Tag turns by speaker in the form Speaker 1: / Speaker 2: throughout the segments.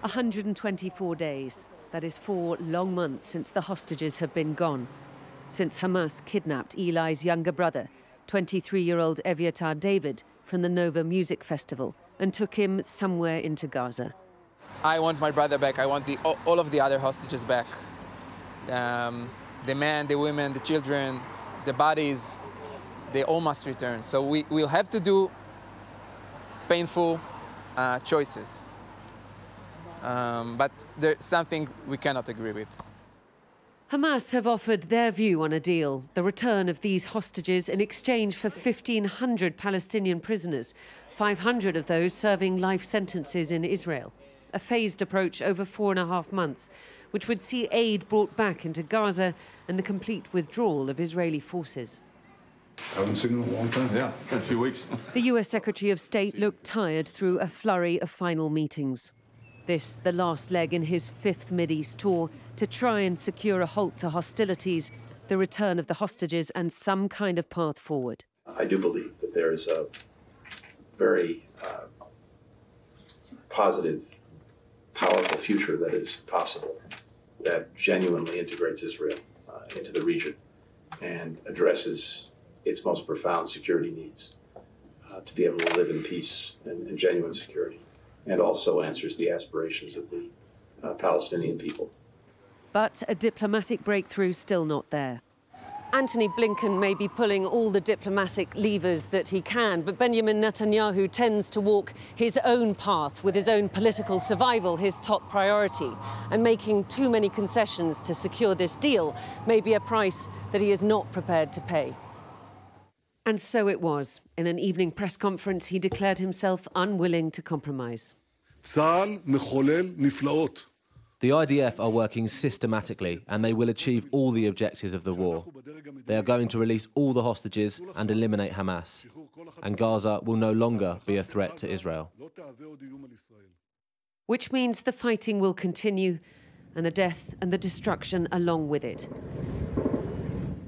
Speaker 1: 124 days. That is 4 long months since the hostages have been gone. Since Hamas kidnapped Eli's younger brother, 23-year-old Eviatar David, from the Nova Music Festival and took him somewhere into Gaza.
Speaker 2: I want my brother back. I want all of the other hostages back. The men, the women, the children, the bodies, they all must return. So we'll have to do painful choices. But there's something we cannot agree with.
Speaker 1: Hamas have offered their view on a deal, the return of these hostages in exchange for 1,500 Palestinian prisoners, 500 of those serving life sentences in Israel. A phased approach over 4.5 months, which would see aid brought back into Gaza and the complete withdrawal of Israeli forces.
Speaker 3: I haven't seen them in a long time. Yeah, a few weeks.
Speaker 1: The US Secretary of State looked tired through a flurry of final meetings. This, the last leg in his 5th Mideast tour, to try and secure a halt to hostilities, the return of the hostages and some kind of path forward.
Speaker 4: I do believe that there is a very positive, powerful future that is possible, that genuinely integrates Israel into the region and addresses its most profound security needs, to be able to live in peace and genuine security, and also answers the aspirations of the Palestinian people.
Speaker 1: But a diplomatic breakthrough still not there. Antony Blinken may be pulling all the diplomatic levers that he can, but Benjamin Netanyahu tends to walk his own path with his own political survival his top priority. And making too many concessions to secure this deal may be a price that he is not prepared to pay. And so it was. In an evening press conference, he declared himself unwilling to compromise.
Speaker 5: The IDF are working systematically and they will achieve all the objectives of the war. They are going to release all the hostages and eliminate Hamas. And Gaza will no longer be a threat to Israel.
Speaker 1: Which means the fighting will continue and the death and the destruction along with it.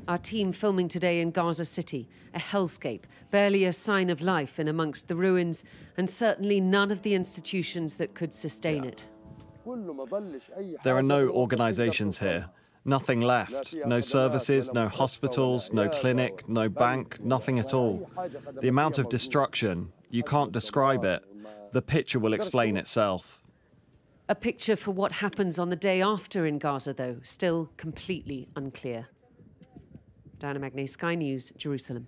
Speaker 1: Our team filming today in Gaza City, a hellscape, barely a sign of life in amongst the ruins, and certainly none of the institutions that could sustain it.
Speaker 6: There are no organizations here. Nothing left. No services, no hospitals, no clinic, no bank, nothing at all. The amount of destruction, you can't describe it. The picture will explain itself.
Speaker 1: A picture for what happens on the day after in Gaza, though, still completely unclear. Diana Magnay, Sky News, Jerusalem.